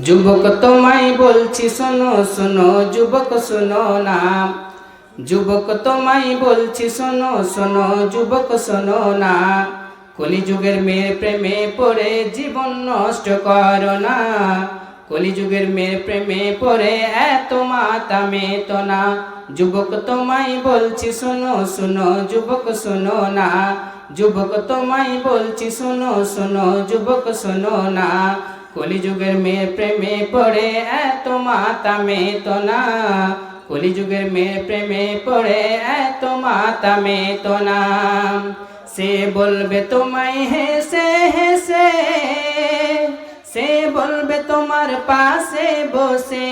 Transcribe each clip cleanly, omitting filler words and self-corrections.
যুবক তোমায় বলছি শোনো শোনো যুবক শোনো না, যুবক তোমায় বলছি শোনো শোনো যুবক শোনো না, কলিযুগের মেয়ের প্রেমে পড়ে জীবন নষ্ট করো না, কলিযুগের মেয়ের প্রেমে পড়ে এত মাতামে তো না। যুবক তোমায় বলছি শোনো শোনো যুবক শোনো না, যুবক তোমায় বলছি শোনো শোনো যুবক শোনো না, কলিযুগের মেয়ের প্রেমে পড়ে এত মাতামে তো না, কলিযুগের মেয়ের প্রেমে পড়ে এত মাতামে তো না। সে বলবে তোমায় হেসে হেসে, সে বলবে তোমার পাশে বসে,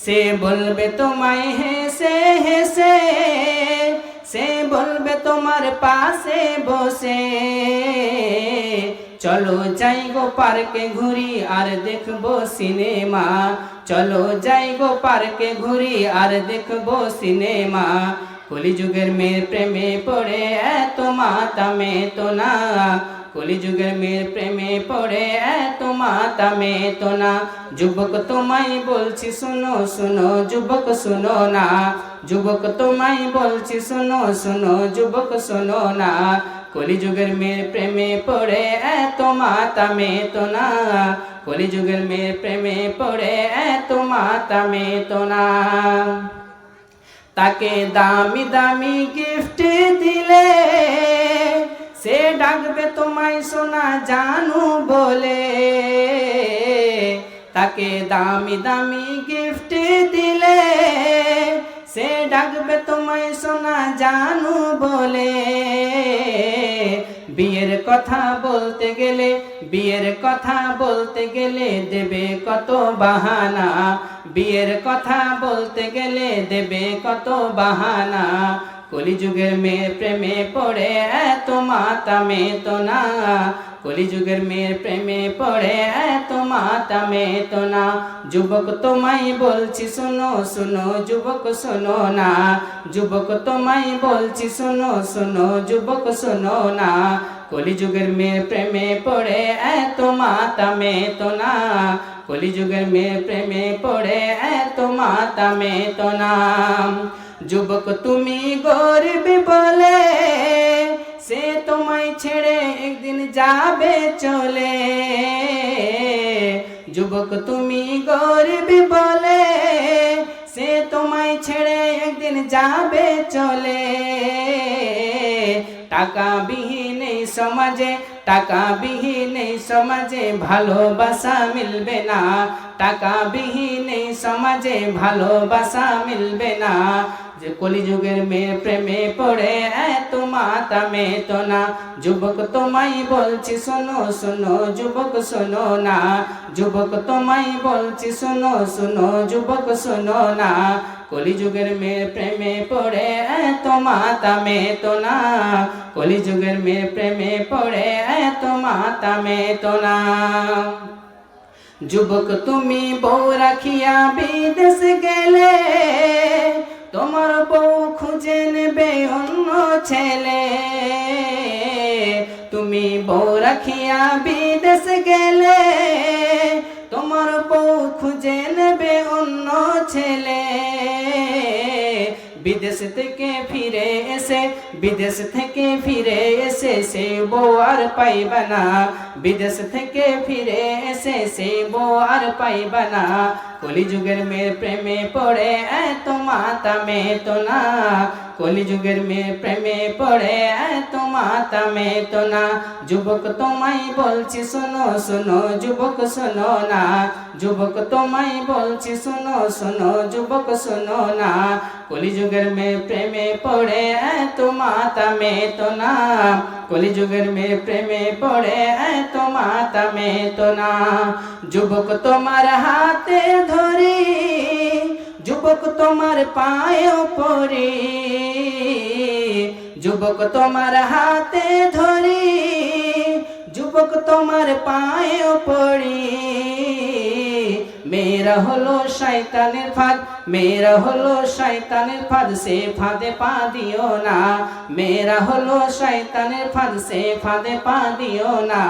সে বলবে তোমায় হেসে হেসে, সে বলবে তোমার পাশে বসে, চলো যাই গো পার্কে ঘুরি আর দেখবো সিনেমা, চলো যাই গো পার্কে ঘুরি আর দেখবো সিনেমা, কলিযুগের মেয়ের প্রেমে পড়ে এত মাতামে তো না, কলিযুগের মেয়ের প্রেমে পড়ে এত মাতামে তো না। যুবক তোমায় বলছি শোনো শোনো যুবক শোনো না, যুবক তোমায় বলছি শোনো শোনো যুবক শোনো না, কলিযুগের মেয়ের প্রেমে পড়ে এত মাতামে তো না, কলিযুগের মেয়ের প্রেমে পড়ে এত মাতামে তো না। তাকে দামি দামি গিফট দিলে সে ডাকবে তোমায় সোনা জানু বলে, তাকে দামি দামি গিফট দিলে সে ডাকবে তোমায় সোনা জানু বলে, বিয়ের কথা বলতে গেলে, বিয়ের কথা বলতে গেলে দেবে কত বাহানা, বিয়ের কথা বলতে গেলে দেবে কত বাহানা, কলিযুগের মেয়ের প্রেমে পড়ে এত মাতামে তো না, কলিযুগের মেয়ের প্রেমে পড়ে এত মাতামে তো না। যুবক তোমায় বলছি শোনো শোনো যুবক শোনো না, যুবক তোমায় বলছি শোনো শোনো যুবক শোনো না, কলিযুগের মেয়ের প্রেমে পড়ে এত মাতামে তো না, কলিযুগের মেয়ের প্রেমে পড়ে এত মাতামে তো না। যুবক তুমি গরিব বলে সে তোমায় ছেড়ে একদিন যাবে চলে, যুবক তুমি গরিব বলে সে তোমায় ছেড়ে একদিন যাবে চলে, টাকা বিহীন এই সমাজে, টাকা বিহীন এই সমাজে ভালোবাসা মিলবে না, টাকা বিহীন এই সমাজে ভালোবাসা মিলবে না, যে কলিযুগের মেয়ের প্রেমে পড়ে এত মাতামে তো না। যুবক তোমায় বলছি শোনো শোনো যুবক শোনো না, যুবক তোমায় বলছি শোনো শোনো যুবক শোনো না, কলিযুগের মেয়ের প্রেমে পড়ে এত মাতামে তো না, কলিযুগের মেয়ের প্রেমে পড়ে এত মাতামে তো না। যুবক তুমি বউ রাখিয়া বিদেশ গেলে তোমার বউ খুঁজে নেবে অন্য ছেলে, তুমি বউ রাখিয়া বিদেশ গেলে তোমার বউ খুঁজে নেবে অন্য ছেলে, বিদেশ থেকে ফিরে এসে, বিদেশ থেকে ফিরে এসে সে বউ আর পাইবা না, বিদেশ থেকে ফিরে এসে সে বউ আর পাইবা না, কলিযুগের মেয়ের প্রেমে পড়ে এত মাতামে তো না, কলিযুগের মেয়ের প্রেমে পড়ে এত মাতামে তো না। যুবক তোমায় বলছি শোনো শোনো যুবক শোনো না, যুবক তোমায় বলছি শোনো শোনো যুবক শোনো না, কলিযুগের মেয়ের প্রেমে পড়ে এত মাতামে তো না, কলিযুগের মেয়ের প্রেমে পড়ে এত মাতামে তো না। যুবক তোমার হাতে ধরি, যুবক তোমার পায়ে পড়ি, যুবক তোমার হাতে ধরি, যুবক তোমার পায়ে পড়ি, মেয়েরা হলো শয়তানের ফাঁদ, মেয়েরা হলো শয়তানের ফাঁদ সে ফাঁদে পা দিও না, মেয়েরা হলো শয়তানের ফাঁদ সে ফাঁদে পা দিও না,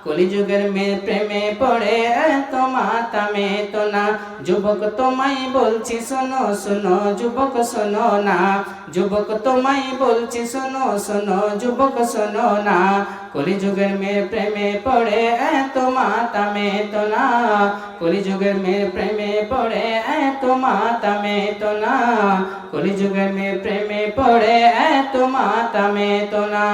কলিযুগের মেয়ে প্রেমে পড়ে এত মাতামে তো না। যুবক তোমায় বলছি শোনো শোনো যুবক শোনো না, যুবক তোমায় বলছি শোনো শোনো যুবক শোনো না। কলিযুগের মেয়ে প্রেমে পড়ে এত মাতামে তো না, কলিযুগের মেয়ে প্রেমে পড়ে এত মাতামে তো না, কলিযুগের মেয়ে প্রেমে পড়ে এত মাতামে তো না।